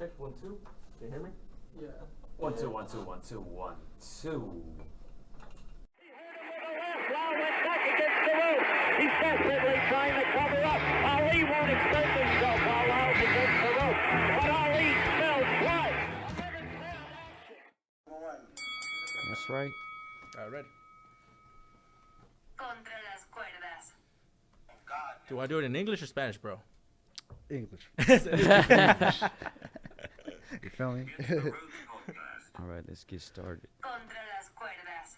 Check 1 2. Can you hear me? Yeah. 1 2 1 2 1 2 1 2. He's desperately trying to cover up. Ali won't extend himself while Lyles against the rope. But Ali still tries. That's right. All right. Contra las cuerdas. Do I do it in English or Spanish, bro? English. You feel me? All right, let's get started. Contra las cuerdas.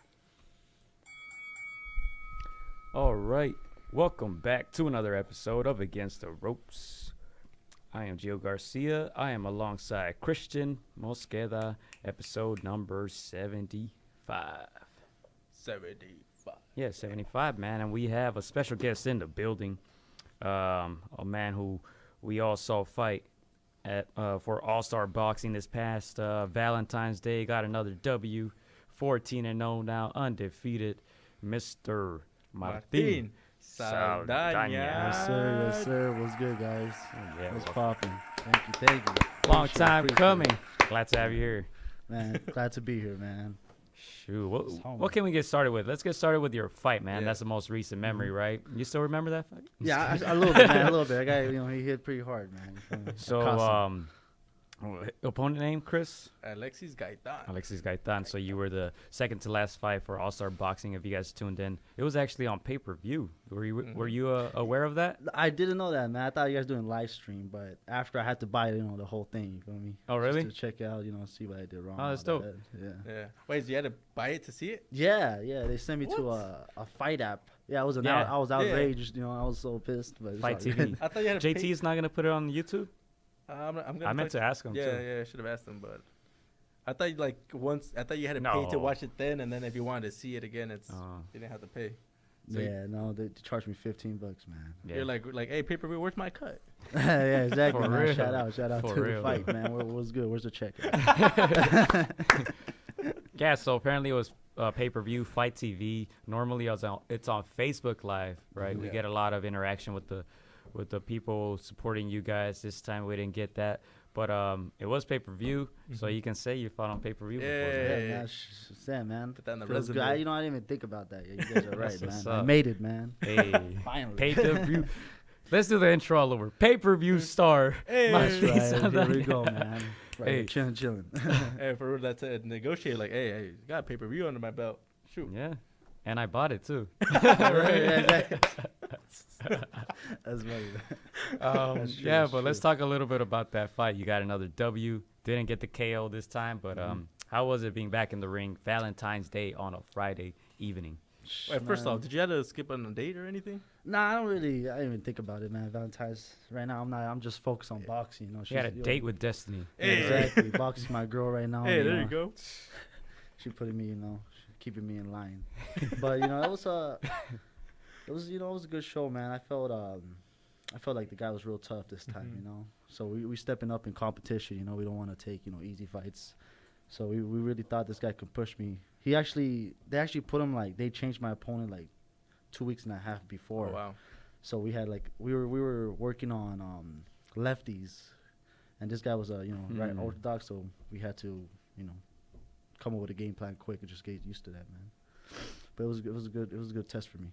All right, welcome back to another episode of Against the Ropes. I am Gio Garcia. I am alongside Christian Mosqueda, episode number 75. 75. Yeah, 75, man. And we have a special guest in the building, a man who we all saw fight at for All-Star Boxing this past Valentine's Day. Got another W, 14-0 now, undefeated, Mr. Martin Saldaña. Yes, sir. Yes, sir. What's good, guys? Yeah, What's well, popping? Thank you. long Appreciate time it. coming. Glad to have you here. Man, glad to be here, man. Shoot, It's home. what can we get started with? Let's get started with your fight, man. Yeah. That's the most recent memory, right? You still remember that fight? Yeah, a little bit, man. A little bit. I got, he hit pretty hard, man. You feel me? So, Cost him. opponent name, Chris? Alexis Gaitan. Alexis Gaitan. So you were the second to last fight for All-Star Boxing. If you guys tuned in, it was actually on pay-per-view. Were you aware of that? I didn't know that, man. I thought you guys doing live stream, but after I had to buy, the whole thing. You feel me? Oh, really? Just to check it out, see what I did wrong. Oh, that's all dope. that. Yeah. Yeah. Wait, so you had to buy it to see it? Yeah. They sent me to a fight app. Yeah, I was I was Yeah. outraged. I was so pissed. But it's Fight all good. TV. I thought you had to JT is not gonna put it on YouTube. I'm gonna I meant to ask him Yeah, too. yeah, I should have asked him, but I thought you had to pay No. to watch it then, and then if you wanted to see it again, you didn't have to pay. So Yeah, no, they charged me $15, man. Yeah. You're like, hey, pay-per-view, where's my cut? Yeah, exactly. For Man. real. Shout out For to real. the fight, man. What's good? Where's the check? Yeah, so apparently it was pay-per-view, Fight TV. Normally it's on Facebook Live, right? We Yeah. get a lot of interaction with the people supporting you guys. This time we didn't get that, but it was pay-per-view, so you can say you fought on pay-per-view before. Yeah. man. Yeah, man. Sam, man. Put that in the Feels good. resume. I didn't even think about that. Yeah, you guys are right, That's what's man. I up. made it, man. Hey, Finally. pay-per-view. Let's do the intro all over. Pay-per-view star. Hey. That's Martin right. Here we Saldaña. go, man. Right, Hey. chilling. Hey, for real, that's a negotiate. Like, hey, got a pay-per-view under my belt. Shoot. Yeah, and I bought it too. That's funny. That's true, Yeah, that's but let's true. talk a little bit about that fight. You got another W. Didn't get the KO this time, but how was it being back in the ring Valentine's Day on a Friday evening? Wait, first Man. off, did you have to skip on a date or anything? Nah, I didn't even think about it, man. Valentine's right now. I'm just focused on boxing. She had a date with Destiny. Yeah, Hey. exactly. Boxing my girl right now. Hey, there you go. She putting me, keeping me in line. But it was it was a good show, man. I felt like the guy was real tough this time, So we stepping up in competition, we don't want to take, easy fights. So we really thought this guy could push me. They actually put him they changed my opponent 2 weeks and a half before. Oh, wow. So we had we were working on lefties, and this guy was right orthodox, so we had to come up with a game plan quick and just get used to that, man. But it was a good test for me.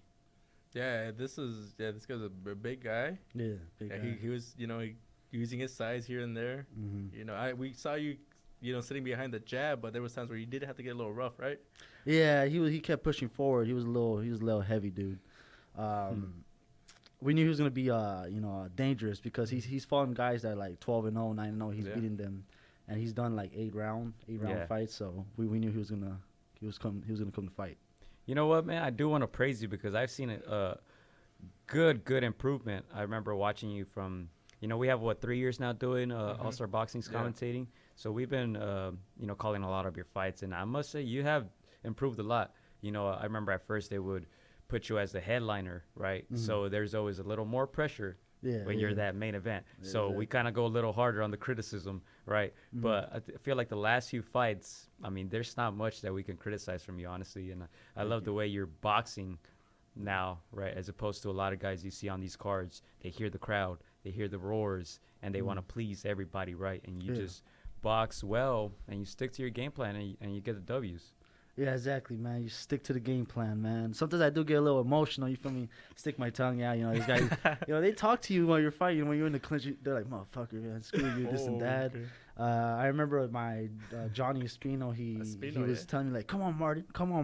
Yeah, this guy's a big guy. Yeah, big Yeah, guy. he was, using his size here and there. Mhm. We saw you, sitting behind the jab, but there was times where you did have to get a little rough, right? Yeah, he kept pushing forward. He was a little heavy dude. We knew he was gonna be dangerous because he's fought guys that 12-0, 9-0. He's Yeah. beating them, and he's done 8-round Yeah. fights. So we knew he was gonna come to fight. You know what, man? I do want to praise you because I've seen a good improvement. I remember watching you from, we have 3 years now doing All-Star Boxing's Yeah. commentating. So we've been, calling a lot of your fights, and I must say you have improved a lot. I remember at first they would put you as the headliner, right? So there's always a little more pressure when you're that main event. Yeah, So we kind of go a little harder on the criticism, right? But I feel like the last few fights, there's not much that we can criticize from you, honestly. And I love the way you're boxing now, right? As opposed to a lot of guys you see on these cards, they hear the crowd they hear the roars, and they want to please everybody, right? And you Yeah. just box well, and you stick to your game plan, and you get the W's. Yeah, exactly, man. You stick to the game plan, man. Sometimes I do get a little emotional. You feel me? Stick my tongue out. You know, these guys. They talk to you while you're fighting. When you're in the clinch, they're like, "Motherfucker, man, screw you, this and that." Okay. I remember my Johnny Espino. He was telling me like, "Come on,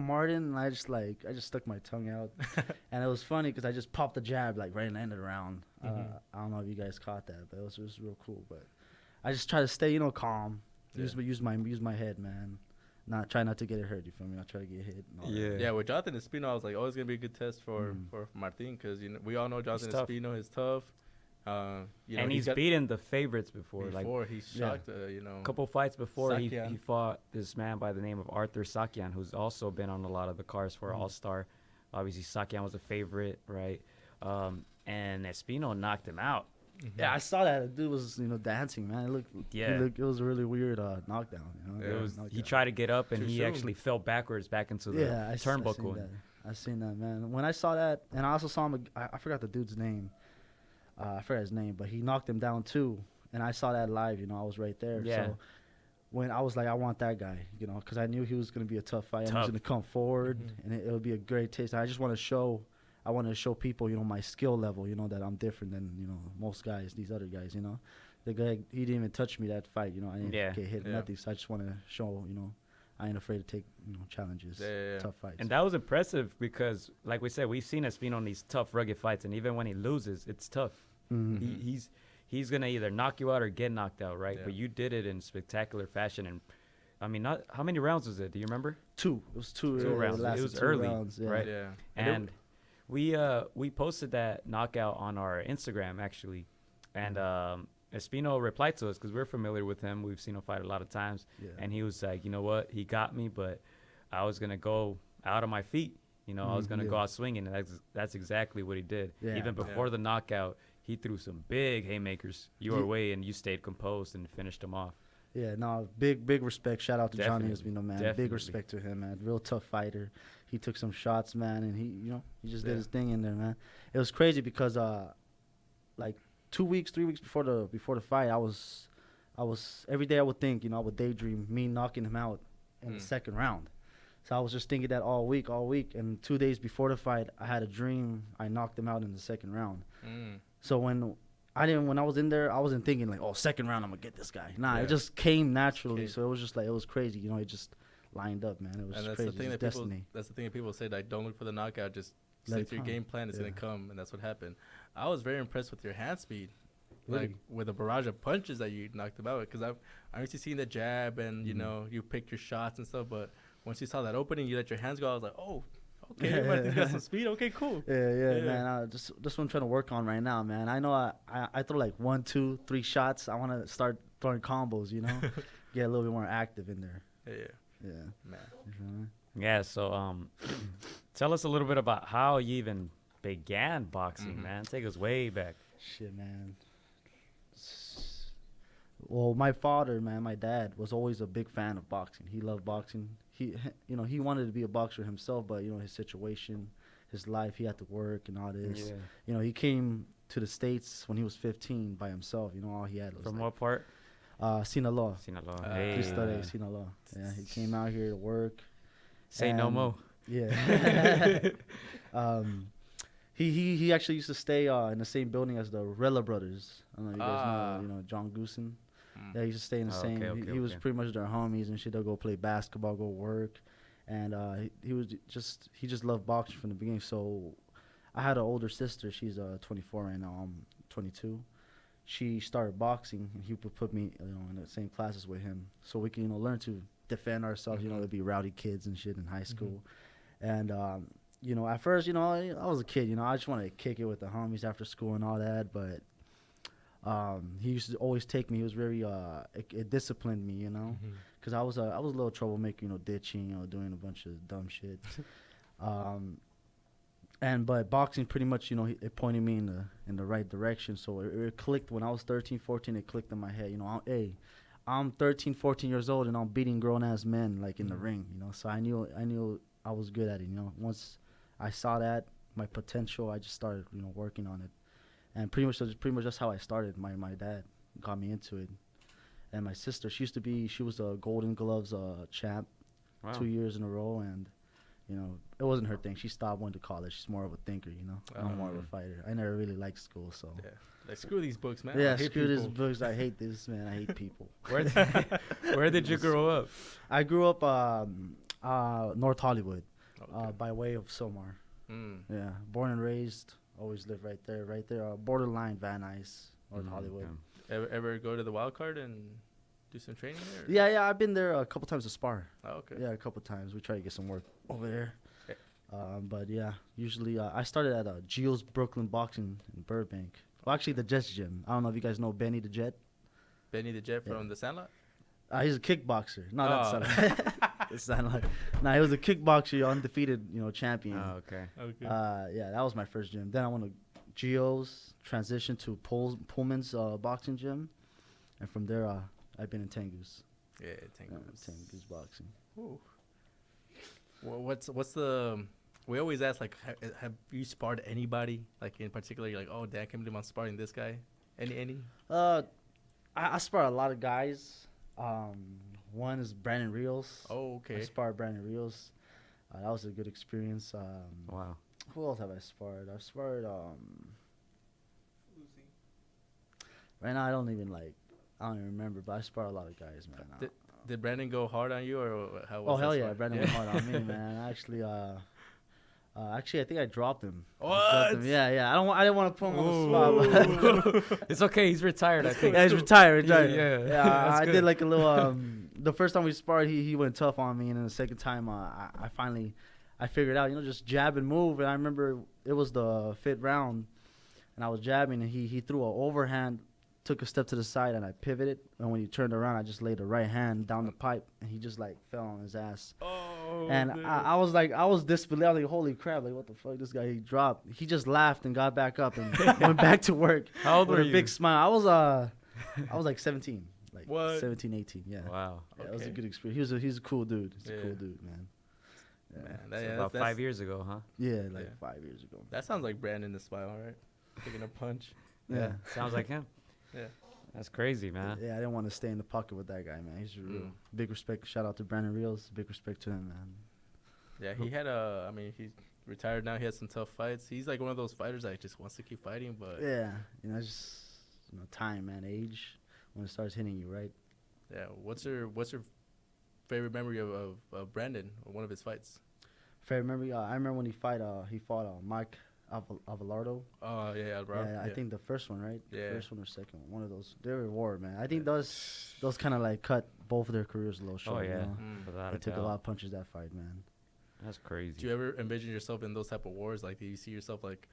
Martin," and I just stuck my tongue out, and it was funny because I just popped the jab like right in the end of the round. I don't know if you guys caught that, but it was real cool. But I just try to stay, calm. Yeah. Use my head, man. Try not to get it hurt. You feel me? Not try to get hit. And all that. Yeah, with Jonathan Espino, I was like, it's gonna be a good test for Martin because we all know Jonathan tough. Espino is tough. And he's beaten the favorites before. He shocked. A couple fights before he Sakian. fought this man by the name of Arthur Sakian, who's also been on a lot of the cards for All-Star. Obviously, Sakian was a favorite, right? And Espino knocked him out. Yeah, I saw that. The dude was, dancing, man. It was a really weird knockdown. He tried to get up, and Too he soon. actually fell backwards back into the I turnbuckle. I seen that, man. When I saw that, and I also saw him, I forgot the dude's name. I forgot his name, but he knocked him down too. And I saw that live, I was right there. Yeah. So when I was like, I want that guy, because I knew he was going to be a tough fight. He was going to come forward, and it would be a great taste. I just want to show people, my skill level, that I'm different than, most guys, these other guys, The guy, he didn't even touch me that fight, I didn't get hit, nothing. So I just want to show, I ain't afraid to take, challenges, tough fights. And that was impressive because, like we said, we've seen Espino on these tough, rugged fights, and even when he loses, it's tough. Mm-hmm. He's going to either knock you out or get knocked out, right? Yeah. But you did it in spectacular fashion. And, I mean, how many rounds was it? Do you remember? 2. It was 2 rounds. It was early, right? Yeah. And we posted that knockout on our Instagram, actually. And Espino replied to us because we're familiar with him. We've seen him fight a lot of times. Yeah. And he was like, you know what? He got me, but I was going to go out of my feet. I was going to go out swinging. And that's exactly what he did. Yeah. Even before the knockout, he threw some big haymakers your way, and you stayed composed and finished him off. Yeah, no, big respect. Shout out to Johnny Espino, man. Definitely. Big respect to him, man. Real tough fighter. He took some shots, man, and he just did his thing in there, man. It was crazy because like 3 weeks before the fight, I was every day I would think, I would daydream me knocking him out in the second round. So I was just thinking that all week, and 2 days before the fight, I had a dream I knocked him out in the second round. So when I was in there, I wasn't thinking like, second round I'm gonna get this guy. Nah, it just came naturally. So it was just like, it was crazy. It just lined up, man. It was And crazy. It was destiny. That's the thing that people say, like, don't look for the knockout, just stick to your game plan. It's gonna come, and that's what happened. I was very impressed with your hand speed, like with a barrage of punches that you knocked him out. Because I'm used to seeing the jab, and you picked your shots and stuff. But once you saw that opening, you let your hands go. I was like, oh. Okay, Martin's got some speed. Okay, cool. Yeah, man. Just what I'm trying to work on right now, man. I know I throw like 1, 2, 3 shots. I want to start throwing combos, get a little bit more active in there. Yeah, man. Yeah, so tell us a little bit about how you even began boxing, man. Take us way back. Shit, man. Well, my father, man, my dad was always a big fan of boxing. He loved boxing. He wanted to be a boxer himself, but his situation, his life, he had to work and all this. Yeah. He came to the States when he was 15 by himself. All he had was From what part? Sinaloa. Sinaloa. Hey. Cristo Rey, Sinaloa. Yeah, he came out here to work. Say no more. Yeah. He actually used to stay in the same building as the Rella brothers. I don't know if you guys know, John Goosen. Yeah, he used to stay in the same. Okay, he was pretty much their homies and shit. They'll go play basketball, go work, and he just loved boxing from the beginning. So I had an older sister. She's 24 right now. I'm 22. She started boxing, and he would put me in the same classes with him, so we can learn to defend ourselves. There'd be rowdy kids and shit in high school, and at first, I was a kid. I just wanted to kick it with the homies after school and all that, but. He used to always take me. He was very it disciplined me, because I was a little troublemaker, ditching, doing a bunch of dumb shit. But boxing pretty much, it pointed me in the right direction. So it clicked when I was 13, 14. It clicked in my head. I'm 13, 14 years old and I'm beating grown ass men like in the ring. So I knew I was good at it. Once I saw that my potential, I just started working on it. And pretty much that's how I started. My dad got me into it, and my sister, she was a Golden Gloves champ, Wow. 2 years in a row, and you know, it wasn't her thing. She stopped, went to college. She's more of a thinker, you know. I'm more of a fighter. I never really liked school, so. Yeah. Like, screw these books, man. Yeah, I hate screw these people. books. I hate this, man. I hate people. Where did you grow up? I grew up North Hollywood, Okay. by way of Silmar. Mm. Yeah, born and raised. Always lived right there. Borderline Van Nuys, North Hollywood. Ever go to the wild card and do some training there? Yeah, I've been there a couple times to spar. Oh, okay. Yeah, a couple times. We try to get some work over there. Okay. But yeah, usually I started at Gio's Brooklyn Boxing in Burbank. Well, actually, the Jets gym. I don't know if you guys know Benny the Jet. Benny the Jet Yeah. from the Sandlot? He's a kickboxer. No, Oh. that's not. It's not like. Nah, he was a kickboxer, undefeated, champion. Oh, okay. Okay. Yeah, that was my first gym. Then I went to Gio's, transitioned to Pullman's boxing gym, and from there I've been in Tengu's. Yeah, Tengu's. Tengu's boxing. Ooh. Well, what's the? We always ask, like, have you sparred anybody, like, in particular? You're like, oh, Dan, I can't believe I'm sparring this guy. Any? I spar a lot of guys. One is Brandon Rios. Oh, I okay. sparred Brandon Rios. That was a good experience. Wow. Who else have I sparred? I've sparred right now I don't even remember, but I sparred a lot of guys, man. Did Brandon go hard on you, or how was Oh that hell yeah, spar? Brandon went hard on me, man. Actually, I think I dropped him. What? Yeah. I didn't want to put him on the spot. But It's okay. He's retired, I think. yeah, he's retired. Yeah. That's I good. did like a little. The first time we sparred, he went tough on me, and then the second time, I finally figured out, just jab and move. And I remember it was the 5th round, and I was jabbing, and he threw an overhand, took a step to the side, and I pivoted. And when he turned around, I just laid the right hand down the pipe, and he just like fell on his ass. Oh. And I was disbelieved. I was like, holy crap! Like, what the fuck? This guy, he dropped. He just laughed and got back up and went back to work. How old with were a you? big smile. I was like 17, like What? 17, 18. Yeah. Wow. Yeah, it was a Okay. good experience. He's a cool dude. He's a Yeah. cool dude, man. Yeah. Man, So yeah, about that's- 5 years ago, huh? Yeah, like Yeah. 5 years ago. That sounds like Brandon the smile, right? Taking a punch. Yeah. Sounds like him. Yeah. That's crazy, man. Yeah, I didn't want to stay in the pocket with that guy, man. He's real. Mm. Big respect. Shout out to Brandon Rios. Big respect to him, man. Yeah, he had he's retired now. He has some tough fights. He's like one of those fighters that just wants to keep fighting, but Yeah, it's just time, man, age, when it starts hitting you, right? yeah. What's your favorite memory of Brandon or one of his fights? Favorite memory? I remember when he fought Mike Avalardo. Oh yeah, bro. Yeah, I think the first one, right? Yeah. The first one or second one. One of those. They were war, man. I think those kind of like cut both of their careers a little short. Oh, yeah. You know? Mm. Without They a took a doubt. lot of punches that fight, man. That's crazy. Do you ever envision yourself in those type of wars? Like, do you see yourself like,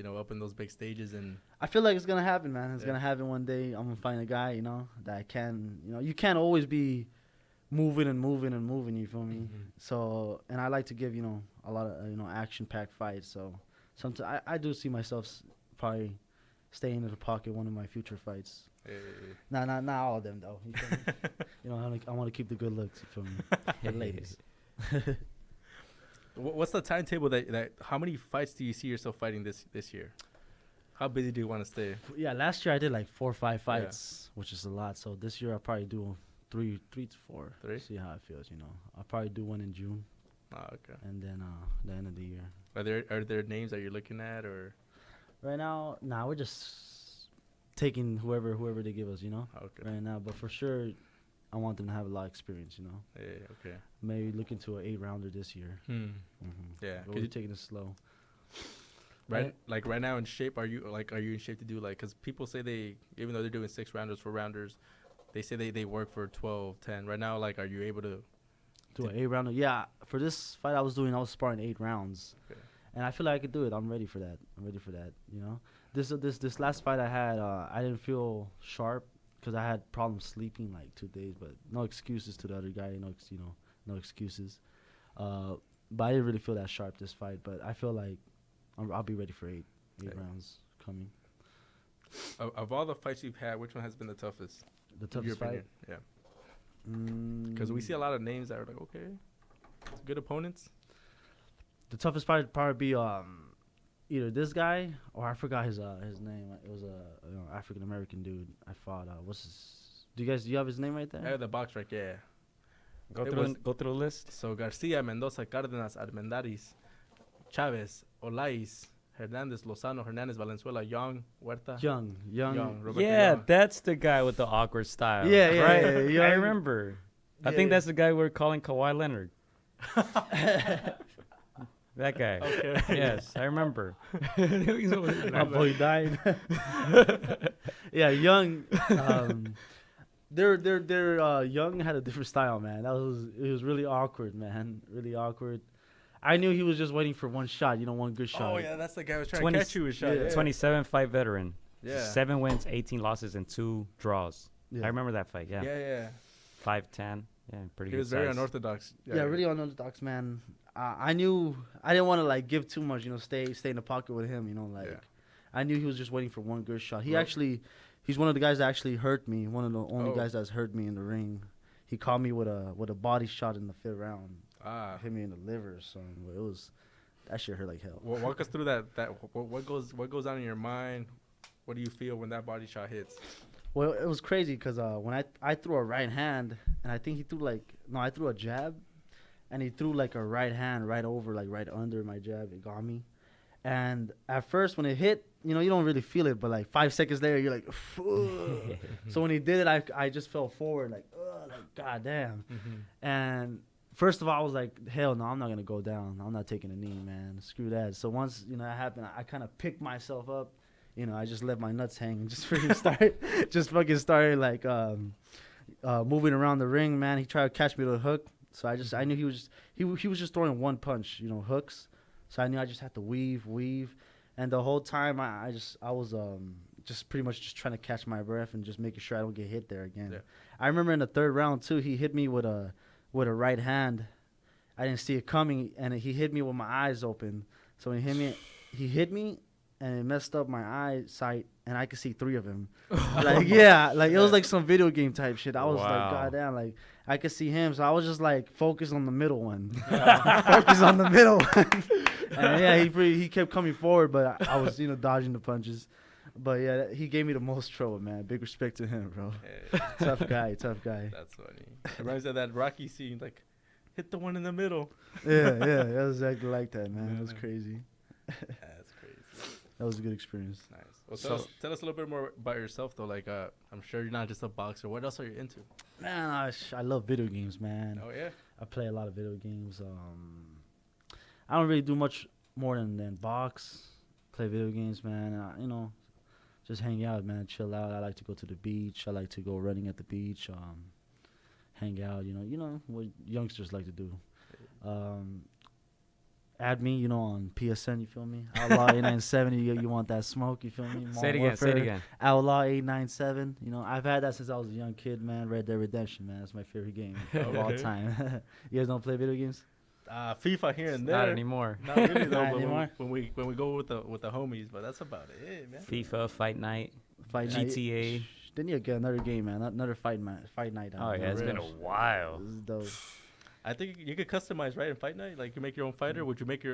up in those big stages and? I feel like it's gonna happen, man. It's Yeah. gonna happen one day. I'm gonna find a guy, that can, you can't always be moving and moving and moving. You feel me? Mhm. So, and I like to give, a lot of, action-packed fights. So, sometimes I do see myself probably staying in the pocket one of my future fights. Not all of them though. You feel me? I want to keep the good looks. You feel me? The ladies. What's the timetable that how many fights do you see yourself fighting this year? How busy do you want to stay? Yeah, last year I did like 4 or 5 fights, which is a lot. So this year I'll probably do three to four. 3? See how it feels, I'll probably do one in June, Oh, okay. and then the end of the year. Are there names that you're looking at, or? Right now, we're just taking whoever they give us, Okay. right now. But for sure, I want them to have a lot of experience, Yeah. Okay. Maybe look into an 8-rounder this year. Hmm. Mm-hmm. Yeah. But we're taking it slow. Right now in shape, are you in shape to do because people say even though they're doing 6-rounders, 4-rounders, they say they work for 12, 10. Right now, are you able to? Do an 8-rounder? Yeah. For this fight I was sparring 8 rounds. Okay. And I feel like I could do it. I'm ready for that. This last fight I had, I didn't feel sharp because I had problems sleeping like 2 days. But no excuses to the other guy. No excuses. But I didn't really feel that sharp this fight. But I feel like I'll be ready for 8 Okay. rounds coming. Of all the fights you've had, which one has been the toughest? The in your toughest fight? opinion? Yeah. Because we see a lot of names that are good opponents. The toughest fight would probably be either this guy or I forgot his name. It was a African American dude. I fought. What's his? Do you have his name right I there? have the box right. Yeah. Go It through was- go through the list. So Garcia, Mendoza, Cárdenas, Armendariz, Chavez, Olais, Hernandez, Lozano, Hernandez, Valenzuela, Young, Huerta. Young. Roberto Yeah, Young. that's the guy with the awkward style. Yeah, yeah, right. yeah, yeah. I remember. I think that's the guy we're calling Kawhi Leonard. That guy. Okay. Yes, I remember. My boy died. Yeah, Young. They're Young had a different style, man. It was really awkward, man. Really awkward. I knew he was just waiting for one shot, one good shot. Oh yeah, that's the guy who was trying 20 to catch you with shot. yeah. Yeah. 27 fight veteran. Yeah. 7 wins, 18 losses, and 2 draws. Yeah. I remember that fight. Yeah. Yeah. 5'10". Yeah, pretty He good was very size. unorthodox. Yeah, really unorthodox, man. I knew I didn't want to like give too much, stay in the pocket with him, Yeah. I knew he was just waiting for one good shot. Well- He's one of the guys that actually hurt me. One of the only Oh. guys that's hurt me in the ring. He caught me with a body shot in the 5th round. Ah. Hit me in the liver or something. But that shit hurt like hell. Well, walk us through that. What goes on in your mind? What do you feel when that body shot hits? Well, it was crazy because when I threw a right hand, and I think he threw I threw a jab, and he threw like a right hand right over, like right under my jab. It got me. And at first, when it hit, you don't really feel it, but like 5 seconds later, you're like, ugh. So when he did it, I just fell forward, like, ugh, like, goddamn. And first of all, I was like, hell no, I'm not going to go down. I'm not taking a knee, man. Screw that. So once, that happened, I kind of picked myself up. I just let my nuts hang and just fucking started like moving around the ring, man. He tried to catch me with a hook. So I knew he was just throwing one punch, hooks. So I knew I just had to weave. And the whole time I was just pretty much just trying to catch my breath and just making sure I don't get hit there again. Yeah. I remember in the 3rd round too, he hit me with a right hand. I didn't see it coming, and he hit me with my eyes open. So when he hit me, and it messed up my eyesight, and I could see 3 of them. It was like some video game type shit. I was like, Wow. goddamn, like I could see him, so I was just like focused on the middle one. Focus on the middle one. And yeah, he kept coming forward, but I was dodging the punches. But yeah, he gave me the most trouble, man. Big respect to him, bro. Hey, Tough guy. that's funny. It reminds me of that Rocky scene, like hit the one in the middle. Yeah, it was exactly like that, man. It was Yeah. crazy. That's crazy. That was a good experience. Nice. Well, tell us a little bit more about yourself, though. Like, I'm sure you're not just a boxer. What else are you into? Man, I love video games, man. Oh yeah. I play a lot of video games. I don't really do much more than box, play video games, man. Just hang out, man, chill out. I like to go to the beach. I like to go running at the beach, hang out. What youngsters like to do. Add me, on PSN. You feel me? Outlaw 897. You want that smoke? You feel me? Say it again. Say it again. Outlaw 897. I've had that since I was a young kid, man. Red Dead Redemption, man. That's my favorite game of all time. You guys don't play video games? FIFA here and there. Not anymore. Not really though. Not but anymore? when we go with the homies, but that's about it, man. FIFA, Fight Night, Fight Night. GTA. Then you get another game, man. Another fight night. Oh, yeah, it's Real. been a while. This is dope. I think you could customize, right, in Fight Night. Like you make your own fighter. Would you make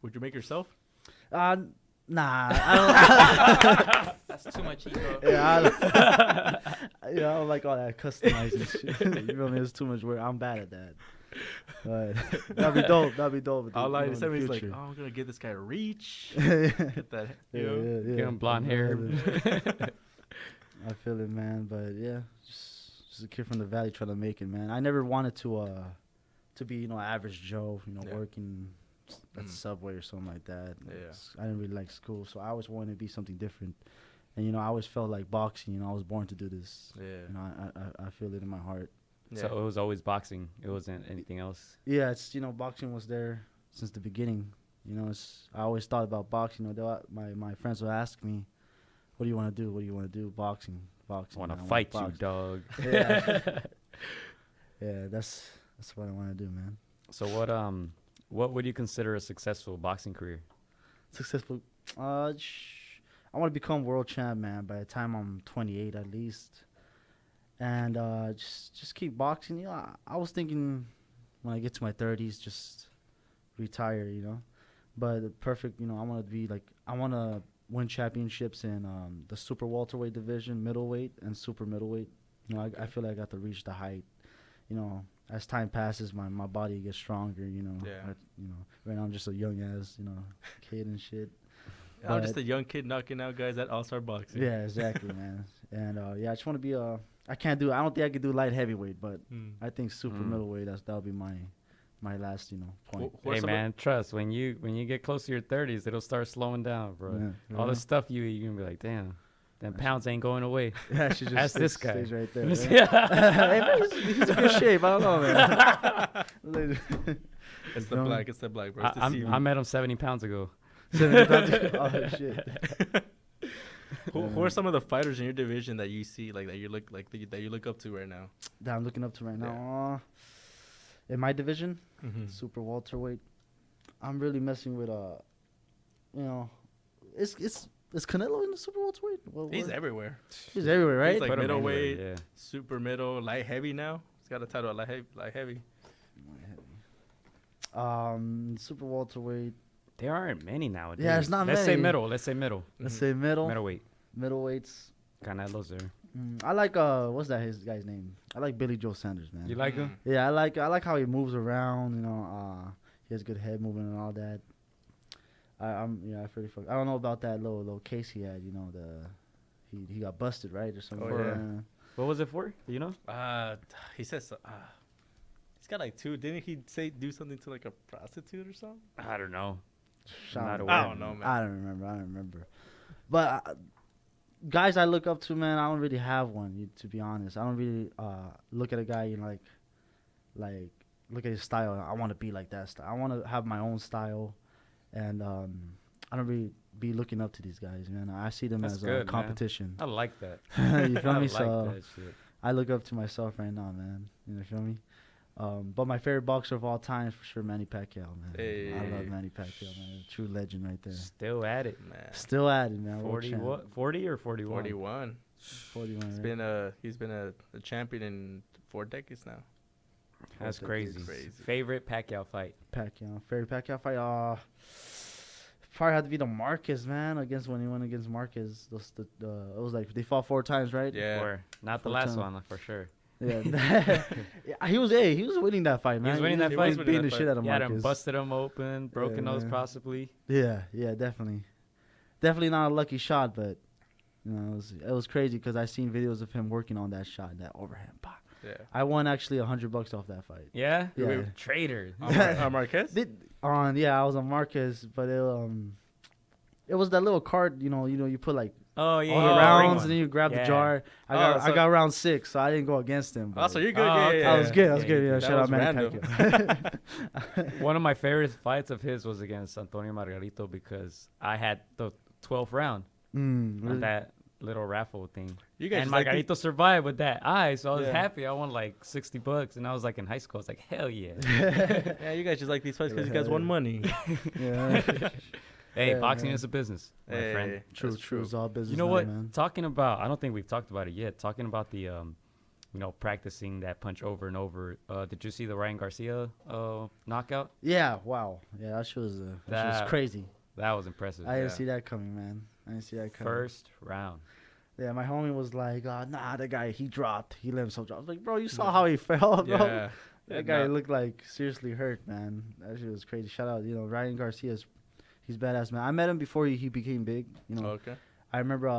Would you make yourself? Nah. I That's too much ego. don't. I don't like all that customizing shit. You feel me? It's too much work. I'm bad at that. But that'd be dope. All in I the said is like, future. oh, I'm gonna give this guy reach. Yeah, Get that. You know? yeah. Give him blonde hair. I feel it, man. But yeah, just a kid from the valley trying to make it, man. I never wanted to be average Joe, Yeah. working at the subway or something like that. Yeah. I didn't really like school, so I always wanted to be something different. And I always felt like boxing. I was born to do this. Yeah. I feel it in my heart. Yeah. So it was always boxing. It wasn't anything else. Yeah, it's boxing was there since the beginning. I always thought about boxing. My friends would ask me, "What do you want to do? What do you want to do? Boxing. I want to man. fight you, box." dog. Yeah, yeah, that's what I want to do, man. So what would you consider a successful boxing career? Successful. I want to become world champ, man. By the time I'm 28, at least. And just keep boxing. I was thinking when I get to my 30s, just retire. But the perfect, I want to be like, I want to win championships in the super welterweight division, middleweight, and super middleweight. I feel like I got to reach the height. As time passes, my body gets stronger. Yeah. Right now I'm just a young ass, kid and shit. I'm just a young kid knocking out guys at All-Star Boxing. Yeah, exactly, man. And I just want to be I don't think I could do light heavyweight, but I think super middleweight. That'll be my last, point. Hey man, trust when you get close to your 30s, it'll start slowing down, bro. Yeah. All the stuff you eat, you're gonna be like, damn, them pounds ain't going away. Yeah, she just That's this guy. stays right there. Right? Hey, man, he's in good shape. I don't know, man. It's the black, bro. It's I met him 70 pounds ago. 70 pounds ago. Oh shit. Who are some of the fighters in your division that you see that you look up to right now? That I'm looking up to right now. In my division, super welterweight, I'm really messing with is Canelo in the super welterweight? He's everywhere. He's everywhere, right? He's like middleweight, anywhere, yeah. super middle, light heavy now. He's got a title at light heavy. Super welterweight. There aren't many nowadays. Yeah, it's not Let's many. say middle. Let's say middle. Let's say middle. Middleweight. Middleweights. Canelo's there. I like what's that his guy's name? I like Billy Joe Sanders, man. You like him? Yeah, I like how he moves around. He has good head movement and all that. I pretty fuck. I don't know about that little case he had. He got busted, right, or something. Oh, yeah. What was it for? Do you know? He says he's got like 2. Didn't he do something to like a prostitute or something? I don't know. I don't know, man. I don't remember. But guys I look up to, man, I don't really have one, to be honest. I don't really look at a guy like look at his style. I want to be like that style. I want to have my own style, and I don't really be looking up to these guys, man. I see them as a competition. Man. I like that. You feel me? I So like that shit. I look up to myself right now, man. You feel me? But my favorite boxer of all time is for sure Manny Pacquiao, man. Hey. I love Manny Pacquiao, man. True legend right there. Still at it, man. Still at it, man. 40 what? 40 or 41? 41. 41. He's been a champion in 4 decades now. That's crazy. Favorite Pacquiao fight? Favorite Pacquiao fight? Probably had to be the Marquez, man. When he went against Marquez. It was like they fought 4 times, right? Yeah. Not the last one, for sure. Yeah, he was winning that fight, man. He was winning that fight. He was beating the shit out of He Marquez. had him, busted him open, broken nose possibly. Yeah, definitely not a lucky shot, but it was crazy because I seen videos of him working on that shot, that overhand pop. Yeah, I won actually $100 off that fight. Yeah. Traitor. Marquez. I was on Marquez, but it was that little card, you put like. Oh yeah, all the rounds, and then you grab the jar. I got round 6, so I didn't go against him. Oh, so you're good. Yeah. I was good. Yeah, shout out Manny Pacquiao. One of my favorite fights of his was against Antonio Margarito because I had the 12th round on that little raffle thing. And Margarito survived with that eye, so I was happy. I won like $60, and I was like in high school. I was like, hell yeah. Yeah, you guys just like these fights because you guys won money. Yeah. Hey, boxing is a business, my friend. True. It's all business. You know what? Man. Talking about, I don't think we've talked about it yet. Talking about the, practicing that punch over and over. Did you see the Ryan Garcia knockout? Yeah. Wow. Yeah, that shit was crazy. That was impressive. I didn't see that coming, man. First round. Yeah, my homie was like, nah, that guy, he dropped. He let himself drop. I was like, bro, you saw how he fell, bro. Yeah. That guy looked like seriously hurt, man. That shit was crazy. Shout out, Ryan Garcia's. He's badass, man. I met him before he became big. Okay. I remember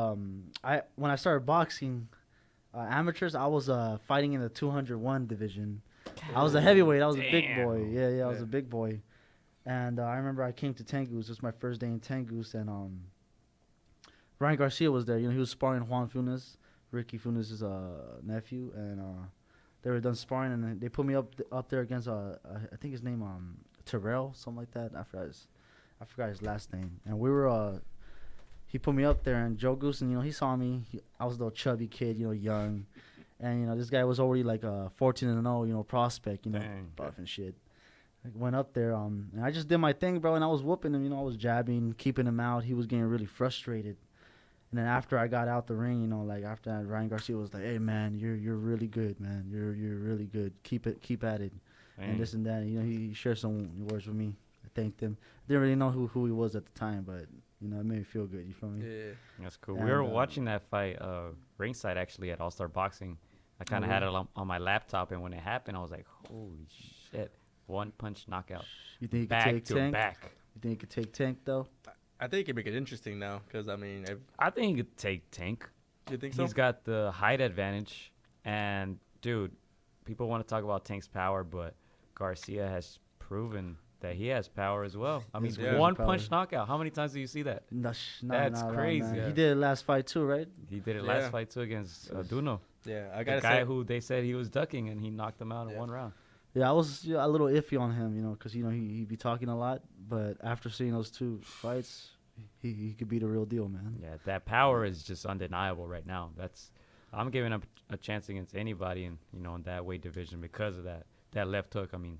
when I started boxing, amateurs, I was fighting in the 201 division. I was a heavyweight. I was a big boy. Yeah, I was a big boy. And I remember I came to Tengus. It was my first day in Tengus, and Ryan Garcia was there. He was sparring Juan Funes, Ricky Funes' nephew, and they were done sparring, and they put me up there against I think his name Terrell, something like that. I forgot his last name. And we were, he put me up there, and Joe Goosen, he saw me. I was a little chubby kid, young. And, this guy was already like a 14-0, prospect, buff and shit. I went up there, and I just did my thing, bro, and I was whooping him, I was jabbing, keeping him out. He was getting really frustrated. And then after I got out the ring, after that, Ryan Garcia was like, hey, man, you're really good, man. You're really good. Keep at it. And this and that. He shared some words with me. thanked him. Didn't really know who he was at the time, but you know, it made me feel good. You feel me? Yeah. That's cool. And, We were watching that fight ringside actually at All Star Boxing. I kind of had it on my laptop, and when it happened, I was like, "Holy shit! One punch knockout, You think he could back take to Tank? back." You think he could take Tank though? I think it could make it interesting now, because I mean, I think he could take Tank. you think so? He's got the height advantage, and dude, people want to talk about Tank's power, but Garcia has proven that he has power as well. I mean, Yeah. one punch knockout. How many times do you see that? That's crazy. Man. Yeah. He did it last fight too, right? He did it Yeah. last fight too against Duno, Yeah, I the gotta guy say, who they said he was ducking, and he knocked him out in Yeah. one round. Yeah, I was a little iffy on him, you know, because you know he be talking a lot, but after seeing those two fights, he could be the real deal, man. Yeah, that power is just undeniable right now. I'm giving up a chance against anybody in in that weight division because of that left hook. I mean,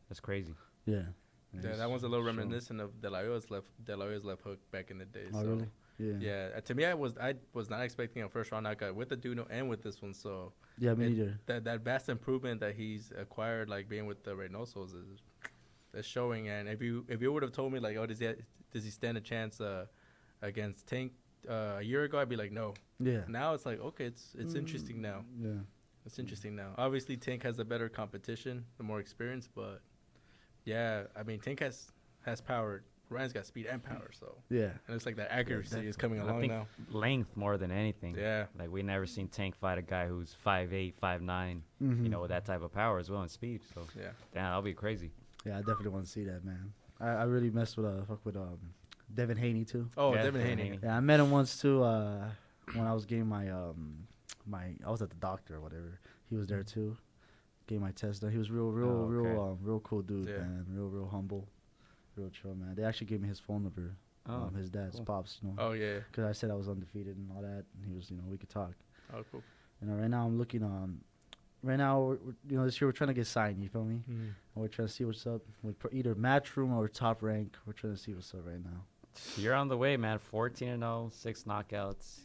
that's crazy. Yeah. yeah, that one's a little Sure. reminiscent of De La Hoya's left hook back in the day. Oh, so. really? Yeah. Yeah, to me, I was not expecting a first round knockout with the Duno and with this one. So Yeah, me it- neither. that vast improvement that he's acquired, like being with the Reynosos, is showing. And if you would have told me like, oh, does he stand a chance against Tank a year ago, I'd be like, no. Yeah. Now it's like, okay, it's interesting now. Yeah. It's interesting now. Obviously, Tank has the better competition, the more experience, but yeah, I mean, Tank has power. Ryan's got speed and power, so Yeah. and it looks like that accuracy is coming I along think now. length more than anything. Yeah. Like we never seen Tank fight a guy who's 5'8", 5'9", Mhm. with that type of power as well and speed. So Yeah. damn, that'll be crazy. Yeah, I definitely want to see that, man. I really messed with Devin Haney too. Oh, Yeah, Devin Devin Haney. Haney. Yeah, I met him once too. When I was getting my I was at the doctor or whatever. He was there too. Getting my test done. He was real okay. real cool dude, Yeah. man. Real humble, real chill, man. They actually gave me his phone number. Oh, His dad's cool. pops, you know. Oh yeah. Because I said I was undefeated and all that, and he was, we could talk. Oh cool. You know, right now I'm looking right now, this year we're trying to get signed. You feel me? Mm-hmm. And we're trying to see what's up with either Matchroom or Top Rank. We're trying to see what's up right now. You're on the way, man. 14-0, 6 knockouts,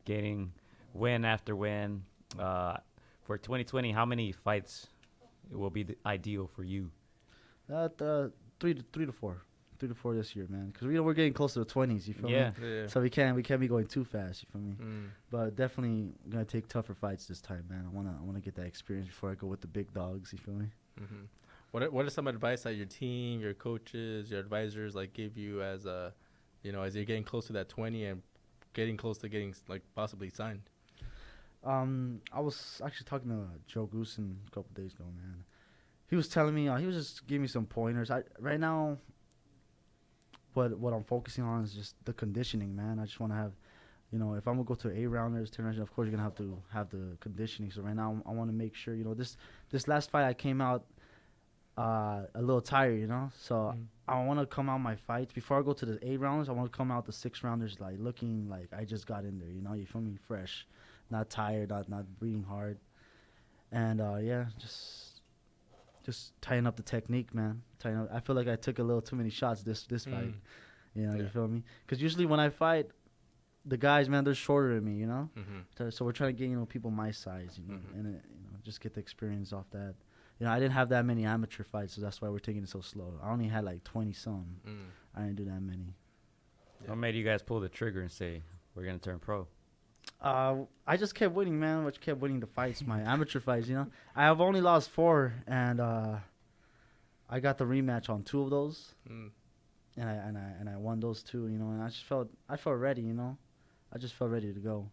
getting win after win. For 2020, how many fights will be ideal for you? Three to four this year, man. Because we're getting close to the 20s. You feel Yeah. me? Yeah. So we can't be going too fast. You feel me? Mm. But definitely gonna take tougher fights this time, man. I wanna get that experience before I go with the big dogs. You feel me? Mm-hmm. What are some advice that your team, your coaches, your advisors like give you as as you're getting close to that 20 and getting close to getting like possibly signed? I was actually talking to Joe Goosen a couple days ago, man. He was telling me, he was just giving me some pointers. Right now, what I'm focusing on is just the conditioning, man. I just want to have, if I'm gonna go to 8-rounders, 10-rounders, of course you're gonna have to have the conditioning. So right now, I want to make sure, this last fight I came out a little tired, So I want to come out my fights before I go to the 8-rounders. I want to come out the 6-rounders like looking like I just got in there, You feel me? Fresh, not tired, not breathing hard, and just tying up the technique, man. I feel like I took a little too many shots this fight. You Yeah. feel me? Because usually when I fight, the guys, man, they're shorter than me, Mm-hmm. So we're trying to get people my size, Mhm. and just get the experience off that. I didn't have that many amateur fights, so that's why we're taking it so slow. I only had like 20 some. Mm. I didn't do that many. Yeah. What made you guys pull the trigger and say we're gonna turn pro? I just kept winning, man. I just kept winning the fights, my amateur fights. I have only lost 4, and I got the rematch on 2 of those, Mm. and I won those 2. And I felt ready. I just felt ready to go,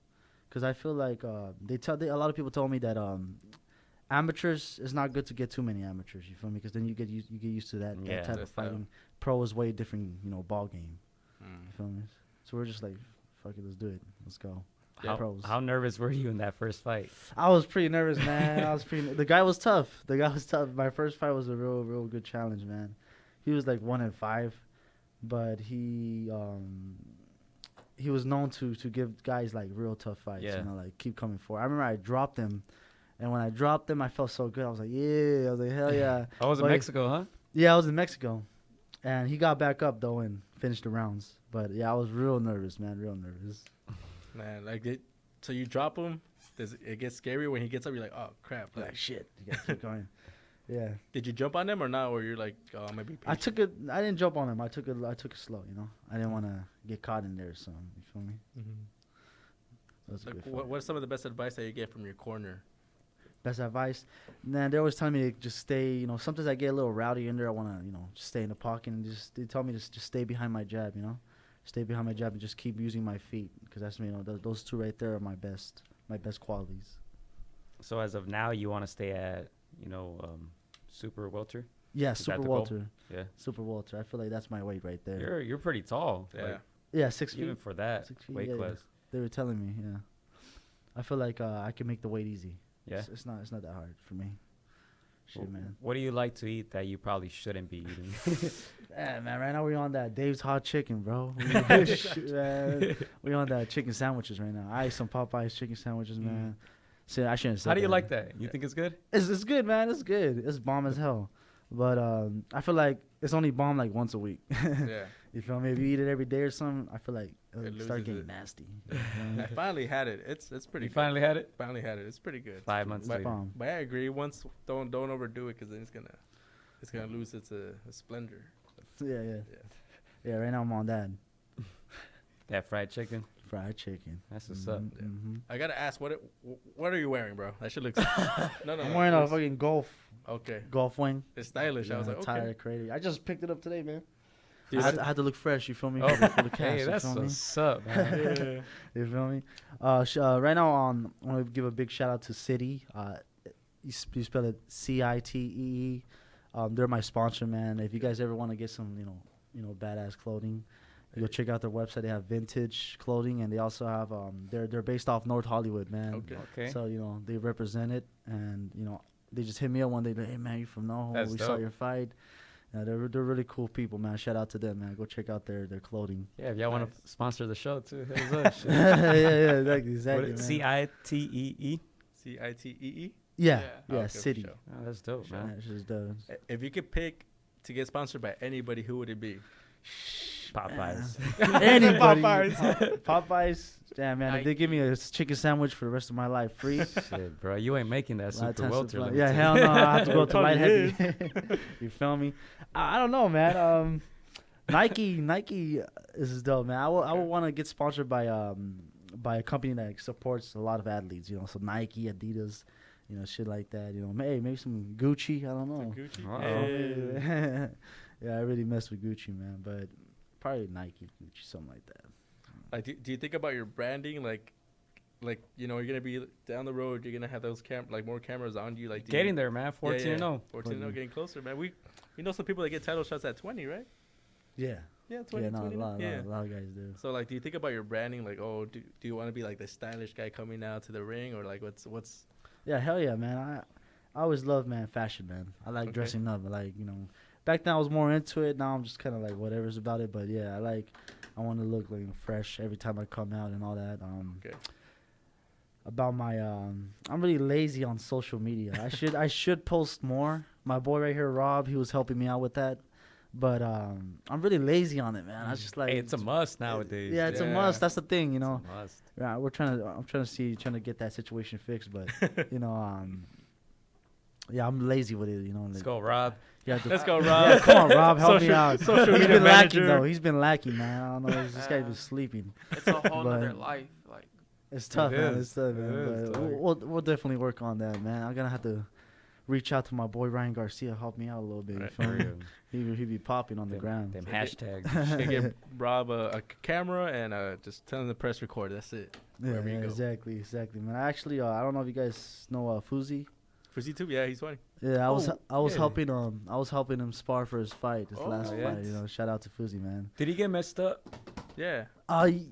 because I feel like a lot of people told me that amateurs, it's not good to get too many amateurs. You feel me? Because then you get used to that Yeah, type of that's that. fighting. Pro is way different, ball game. Mm. You feel me? So we're just like, fuck it, let's do it. Let's go. Yeah. Pros. How nervous were you in that first fight? I was pretty nervous, man. The guy was tough. My first fight was a real good challenge, man. He was like 1-5, but he was known to give guys like real tough fights. Yeah. Like keep coming forward. I remember I dropped him, and when I dropped him, I felt so good. I was like, yeah. I was like, hell yeah. I was in But- Mexico, huh? Yeah, I was in Mexico, and he got back up though and finished the rounds. But yeah, I was real nervous, man. Real nervous. Man, so you drop him. Does it get scary when he gets up? You're like, oh crap! Like shit, you gotta keep going. Yeah. Did you jump on them or not? Or you're like, oh, maybe. I didn't jump on him. I took it slow. You know. I didn't want to get caught in there or something. You feel me? That was a good fight. What's some of the best advice that you get from your corner? Best advice? Man, they're always telling me to just stay. You know, sometimes I get a little rowdy in there. I want to, just stay in the pocket and they tell me to just stay behind my jab. You know, stay behind my jab and just keep using my feet because that's those two right there are my best qualities. So as of now, you want to stay at super welter? Yeah, Is super that the goal? welter. Yeah. Super welter. I feel like that's my weight right there. You're pretty tall. Yeah. Like, Yeah, 6 feet. even for that 6 feet, weight yeah, class. They were telling me, yeah. I feel like I can make the weight easy. Yeah. It's not that hard for me. Shit, man. What do you like to eat that you probably shouldn't be eating? Yeah, man. Right now we on that Dave's Hot Chicken, bro. Man, we on that chicken sandwiches right now. I ate some Popeyes chicken sandwiches, man. See, I shouldn't say. How do you like that? You think it's good? It's good, man. It's good. It's bomb as hell. But I feel like it's only bomb like once a week. Yeah. You feel me? If you eat it every day or something, I feel like It it'll start loses getting it. nasty. I finally had it. It's pretty. You good. finally had it? Finally had it. It's pretty good. 5 months But, later. Bomb. but I agree. Once don't overdo it because then it's gonna lose its splendor. Yeah. Yeah, right now I'm on that. That fried chicken? Fried chicken. That's what's up. Mhm. I gotta ask, what are you wearing, bro? That should look. No. I'm wearing a fucking golf Okay. wing. It's stylish. I was like, tired okay. of crazy. I just picked it up today, man. Dude, I had to look fresh. You feel me? Oh, for the cast. hey, you that's feel me? what's up, man. You feel me? Right now, I want to give a big shout out to City. You spell it CITEE. They're my sponsor, man. If you guys ever want to get some, badass clothing, go check out their website. They have vintage clothing, and they also have they're based off North Hollywood, man. Okay. So they represent it, and they just hit me up one day. Like, hey man, you from NoHo? That's We saw dope. your fight. Yeah, they're really cool people, man. Shout out to them, man. Go check out their clothing. Yeah, if y'all want Nice. to sponsor the show, too, hit us up. Shit. yeah, exactly. What, man. CITEE? CITEE. Yeah, Okay, for City. sure. Oh, that's dope, Yeah, man. it just does. If you could pick to get sponsored by anybody, who would it be? Popeyes. Anybody. Popeyes. Popeyes. Yeah, man. If they give me a chicken sandwich for the rest of my life free. Shit, bro, you ain't making that light super time welter. supply. let me Yeah, tell hell you. no. I have to go to light Probably heavy. You feel me? I don't know, man. Nike is dope, man. I would want to get sponsored by a company that supports a lot of athletes. So Nike, Adidas, shit like that. Maybe some Gucci. I don't know. Gucci. Uh-oh. Yeah. Yeah, I really mess with Gucci, man. But probably Nike, Gucci, something like that. Like, do you think about your branding, like you're gonna be down the road, you're gonna have those more cameras on you, like Getting there, man. 14-0. 14-0, getting closer, man. We know some people that get title shots at 20, right? Yeah. Yeah, 20, Yeah, no, 20. a lot of guys do. So like, do you think about your branding, like, oh, do you want to be like the stylish guy coming out to the ring, or like what's? Yeah, hell yeah, man. I always love, man, fashion, man. I like Okay. dressing up. Back then I was more into it. Now I'm just kind of like whatever's about it. But yeah, I want to look like fresh every time I come out and all that. Okay. About my I'm really lazy on social media. I should post more. My boy right here, Rob, he was helping me out with that. But I'm really lazy on it, man. I was just like, Hey, it's a must nowadays. yeah, it's a Yeah. must. That's the thing, It's a must. Yeah, I'm trying to get that situation fixed, but yeah, I'm lazy with it, Let's go, Rob. Yeah, Let's go, Rob. Yeah, come on, Rob, help me Social- out. social He's media been lacking manager. though. He's been lacking, man. I don't know. This guy's been sleeping. It's a whole But- other life. Like, It's tough, It man. is. It's tough, It man. is, But dog. we'll definitely work on that, man. I'm gonna have to reach out to my boy Ryan Garcia, help me out a little bit. You Right. feel me? Them He be popping on the ground. hashtags. Can get Rob a camera and just tell him to press record. That's it. Yeah, Wherever you go. exactly, man. Actually, I don't know if you guys know Fuzi. For Z2, yeah, he's funny. Yeah, I was yeah. helping him spar for his fight, his last yeah. fight. Shout out to Fuzi, man. Did he get messed up? Yeah.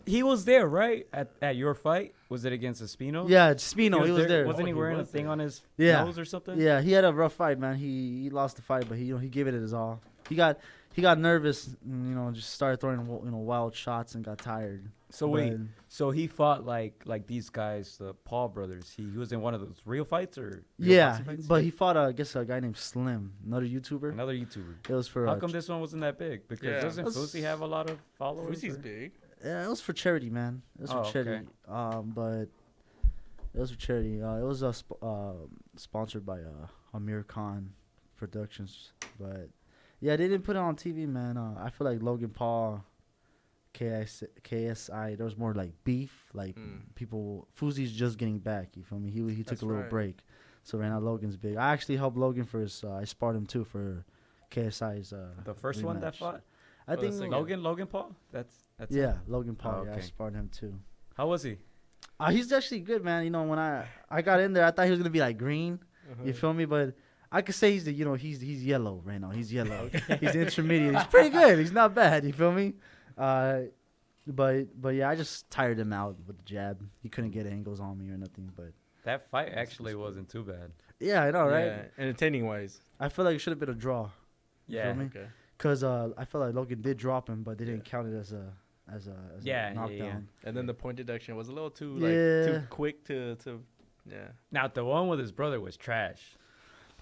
He was there, right? At your fight? Was it against Espino? Yeah, Spino, he was there. Wasn't he Oh, he wearing a was thing there. on his Yeah. nose or something? Yeah, he had a rough fight, man. He lost the fight, but he gave it his all. He got nervous, and, just started throwing wild shots and got tired. So wait, so he fought like these guys, the Paul brothers. He was in one of those real fights or real Yeah, boxing fights? but he fought a guy named Slim, another YouTuber. Another YouTuber. It was for How come this one wasn't that big? Because Yeah. doesn't That's- Fusi have a lot of followers? Fuzi's or- big. yeah, it was for charity, man. It was Oh, for charity. But it was for charity. It was sponsored by Amir Khan Productions. But yeah, they didn't put it on TV, man. I feel like Logan Paul, KSI, there was more like beef. Like people, Fuzi's just getting back. You feel me? He took a little break. So right now Logan's big. I actually helped Logan for his. I sparred him too for KSI's. The first rematch. one that fought. I think Logan Paul. That's yeah, Logan Paul. Oh, Yeah, I okay. sparred him too. How was he? He's actually good, man. You know, when I got in there, I thought he was gonna be like green. You feel me? But I could say he's yellow right now. He's yellow. He's intermediate. He's pretty good. He's not bad. You feel me? But yeah, I just tired him out with the jab. He couldn't get angles on me or nothing. But That fight actually wasn't too bad. yeah, I know, right? Yeah, entertaining wise. I feel like it should have been a draw. You feel me? Okay. Cause I feel like Logan did drop him, but they didn't count it as a knockdown. And then the point deduction was a little too too quick to yeah. Now the one with his brother was trash.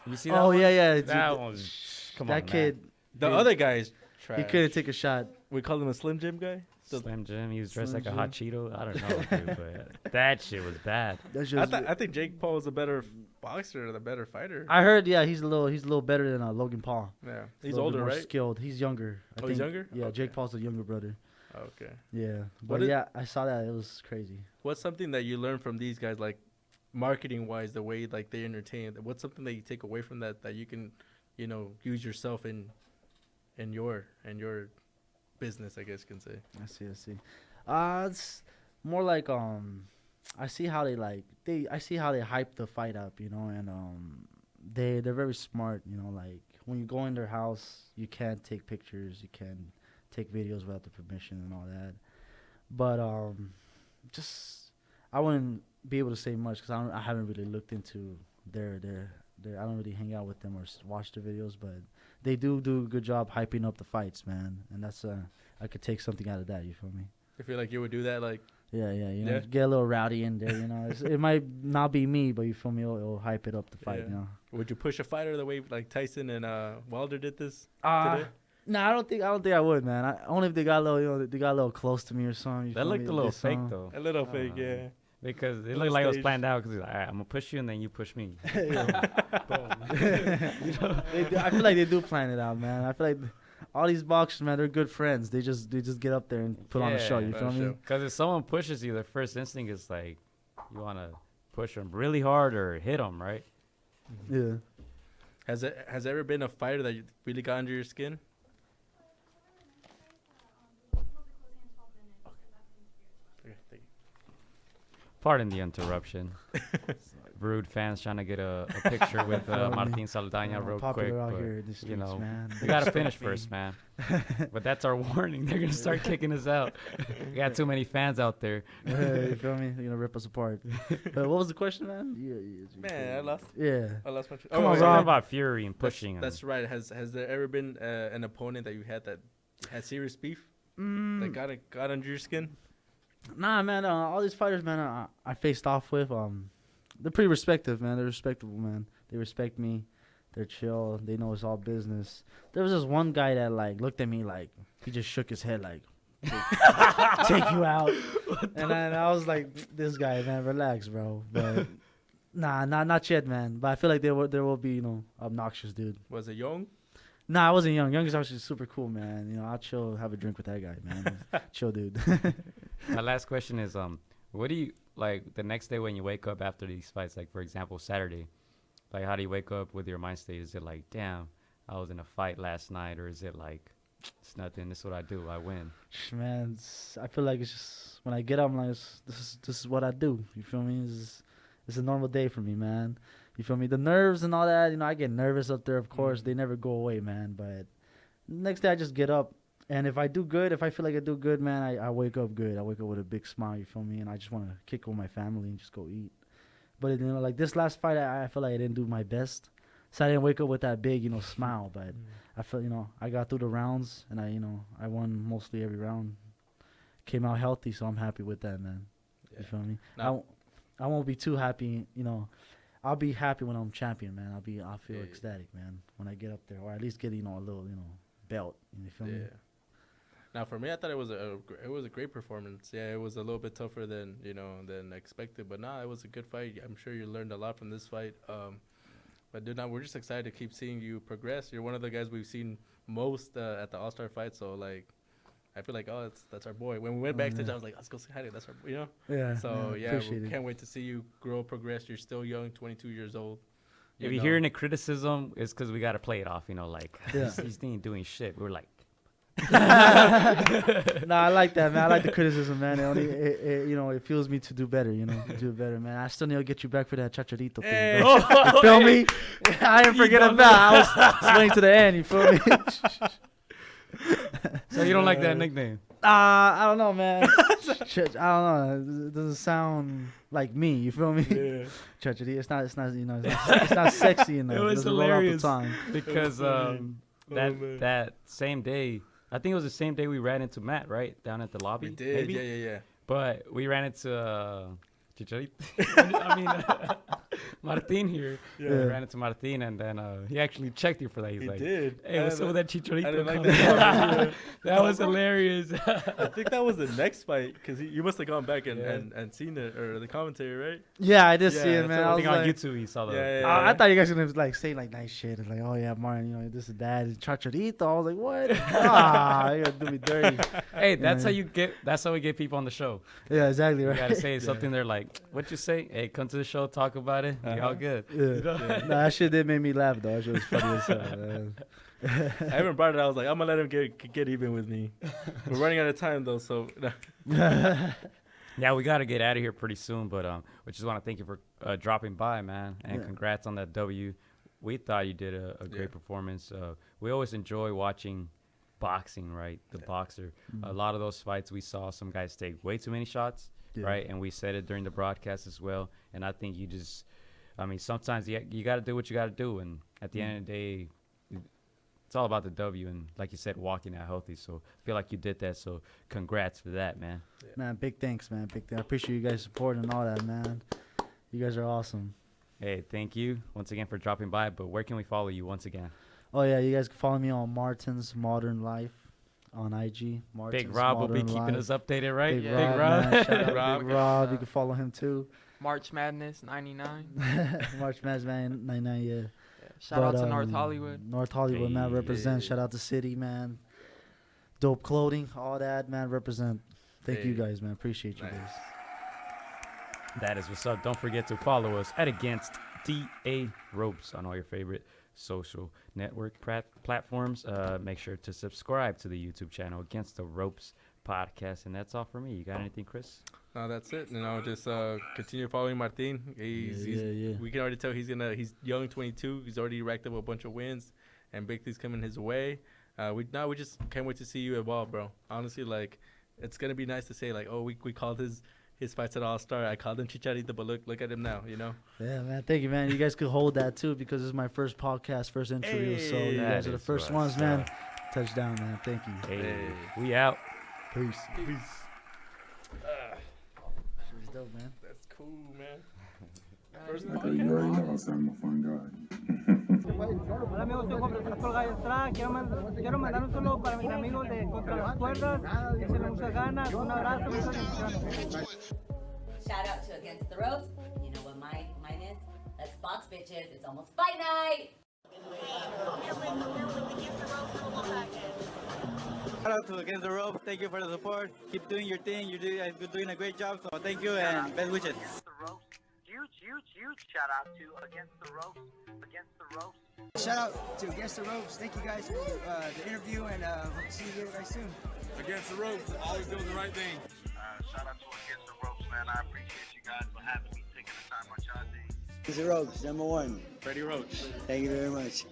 You see that? Oh one? yeah. That one was. Come on, That kid, The other guy's trash. he couldn't take a shot. We call him a Slim Jim guy. Slim Jim. He was dressed Slim like a hot Cheeto. I don't know, dude, but that shit was bad. That's I, just. I think Jake Paul is a better boxer, the better fighter. I heard, yeah, he's a little better than Logan Paul. Yeah, A he's little older, bit more right? Skilled. He's younger. I Oh, think. he's younger? Yeah, Okay. Jake Paul's a younger brother. Okay. Yeah, What but is- yeah, I saw that. It was crazy. What's something that you learned from these guys, like marketing wise, the way like they entertain? What's something that you take away from that you can, use yourself in your business, I guess you can say. I see. It's more like I see how I see how they hype the fight up, and they're very smart, like when you go in their house, you can't take pictures, you can't take videos without the permission and all that. But just I wouldn't be able to say much because I haven't really looked into their I don't really hang out with them or watch their videos, but they do a good job hyping up the fights, man, and that's I could take something out of that. You feel me? I feel like you would do that, like Yeah, Yeah. get a little rowdy in there, it might not be me, but you feel me, it'll hype it up the fight, Yeah. Would you push a fighter the way like Tyson and Wilder did this today? No, I don't think I would, man. Only if they got a little, they got a little close to me or something. That looked a little fake though, A little fake, yeah. because it Little looked like it was stage. planned out. Because he's like, all right, I'm gonna push you and then you push me. I feel like they do plan it out, man. I feel like all these boxers, man, they're good friends. They just get up there and put on a show. You put feel on a me? show. Because if someone pushes you, the first instinct is like, you wanna push them really hard or hit them, right? Yeah. Has there ever been a fighter that really got under your skin? Okay, thank you. Pardon the interruption. Rude fans trying to get a picture with Funny. Martin Saldaña real quick. Popular out but, here in the streets, man. we gotta finish first, man. But that's our warning. They're gonna start kicking us out. We got too many fans out there. You feel me? They're gonna rip us apart. What was the question, man? Man, I lost my. Come on, We're Rob. talking about fury and pushing. That's right. Has there ever been an opponent that you had that had serious beef that Mm, got under your skin? nah, man. All these fighters, man, I faced off with, they're pretty respective, man. They're respectable, man. They respect me. They're chill. They know it's all business. There was this one guy that like looked at me like he just shook his head like, take you out. And I was like, this guy, man, relax, bro. But nah, not yet, man. But I feel like there will be, obnoxious dude. Was it Young? Nah, I wasn't young. Young is actually super cool, man. I'll chill, have a drink with that guy, man. Chill, dude. My last question is, what do you like the next day when you wake up after these fights? Like for example, Saturday. Like how do you wake up with your mind state? Is it like, damn, I was in a fight last night, or is it like, it's nothing. This is what I do. I win. Man, I feel like it's just when I get up, I'm like, this is what I do. You feel me? It's a normal day for me, man. You feel me? The nerves and all that, I get nervous up there. Of course, they never go away, man. But next day, I just get up, and if I do good, if I feel like I do good, man, I wake up good. I wake up with a big smile. You feel me? And I just want to kick with my family and just go eat. But like this last fight, I feel like I didn't do my best, so I didn't wake up with that big, smile. But I feel, I got through the rounds, and I won mostly every round. Came out healthy, so I'm happy with that, man. Yeah. You feel me? Now- I won't be too happy, I'll be happy when I'm champion, man. I'll feel Yeah. ecstatic, man, when I get up there, or at least get a little, belt. You feel me? Yeah. Now for me, I thought it was a great performance. Yeah, it was a little bit tougher than expected, but nah, it was a good fight. I'm sure you learned a lot from this fight. But dude, now we're just excited to keep seeing you progress. You're one of the guys we've seen most at the All-Star fight. So like, I feel like, oh, that's our boy. When we went backstage, I was like, let's go say hi to. That's our, you know. Yeah. So yeah, appreciate we it. can't wait to see you grow, progress. You're still young, 22 years old. If you're hearing the criticism, it's because we got to play it off, you know, like, Yeah. he's ain't doing shit. We're like, No, I like that, man. I like the criticism, man. It you know, it fuels me to do better, you know, do it better, man. I still need to get you back for that chacharito thing, bro. You feel me? I didn't forget about I was waiting to the end, you feel me? so you don't like that nickname? I don't know, man. I don't know. It doesn't sound like me, you feel me? Yeah. Chacharito, it's not, you know, it's not sexy enough. It was doesn't roll off the hilarious tongue. because man. that same day, I think it was the same day we ran into Matt, right? Down at the lobby. We did, maybe? yeah. But we ran into Chicharito. I mean, Martin here. Yeah. We ran into Martin, and then he actually checked you for that. He's He like, did. hey, what's up with that I Chicharito? didn't like comment?" that. That was hilarious. I think that was the next fight because you must have gone back Yeah. and seen it or the commentary, right? Yeah, I did see Yeah, it, man. so I I was think on like, YouTube he saw the. Yeah, yeah, I thought you guys were gonna like say like nice shit. It's like, oh yeah, Martin, you know, this is dad, Chacharito. I was like, what? You gotta do me dirty. Hey, that's Yeah. how you get. That's how we get people on the show. Yeah, exactly You right. gotta say something. They're like, "What you say? Hey, come to the show, talk about it. Be all good." Yeah. Nah, that shit did make me laugh though. That shit was funny as hell. Man. I haven't brought it. I was like, I'm gonna let him get even with me. We're running out of time though, so Yeah, we got to get out of here pretty soon, but we just want to thank you for dropping by, man, and Yeah. congrats on that W. We thought you did a great Yeah. performance. We always enjoy watching boxing, right? The boxer. A lot of those fights we saw some guys take way too many shots, Yeah. right? And we said it during the broadcast as well. And I think you just, I mean, sometimes you got to do what you got to do, and at the end of the day, it's all about the W, and like you said, walking out healthy. So I feel like you did that. So congrats for that, man. Man, big thanks, man. Big thanks. I appreciate you guys' support and all that, man. You guys are awesome. Hey, thank you once again for dropping by. But where can we follow you once again? Oh yeah, you guys can follow me on Martin's Modern Life on IG. Martin's Big Rob will be Modern keeping Life. us updated, right? Big Yeah. Rob, man. Shout out Rob. Big Rob. You can follow him too. March Madness 99. March Madness, man, 99, yeah. Shout out But, to North Hollywood. North Hollywood, man, Hey, represent. yeah. Shout out to City, man. Dope clothing, all that, man, represent. Thank you Hey. guys, man. Appreciate you Nice. guys. That is what's up. Don't forget to follow us at againstdaropes on all your favorite social network platforms. Make sure to subscribe to the YouTube channel Against the Ropes Podcast. And that's all for me. You got anything, Chris? no, that's it. You know, just continue following Martin. Yeah. We can already tell he's young, 22. He's already racked up a bunch of wins, and big things coming his way. We just can't wait to see you evolve, bro. Honestly, like it's gonna be nice to say like, oh, we called his fights at All Star. I called him Chicharito, but look at him now. You know. Yeah, man. Thank you, man. You guys could hold that too because this is my first podcast, first interview. So Hey, you that guys are the is first what's ones, man. up. Touchdown, man. Thank you. Hey, we out. Peace. It's dope, man. That's cool, man. Okay, you already know I'm a fun guy. Hola amigos, soy Juan Francisco Galletra. Quiero mandar un saludo para mis amigos de Contra las Cuerdas. Échenle muchas ganas. Un abrazo, muchas bendiciones. Shout out to Against the Ropes. You know what mine is? Let's box, bitches. It's almost fight night. Shout out to Against the Ropes. Thank you for the support. Keep doing your thing. You're doing a great job. So thank you and best wishes. The ropes. Huge shout out to Against the Ropes. Against the Ropes. Shout out to Against the Ropes. Thank you guys for the interview and hope to see you guys soon. Against the Ropes, always doing the right thing. Shout out to Against the Ropes, man. I appreciate you guys for having me, taking the time out y'all day. Against the Ropes, #1. Freddie Roach. Thank you very much.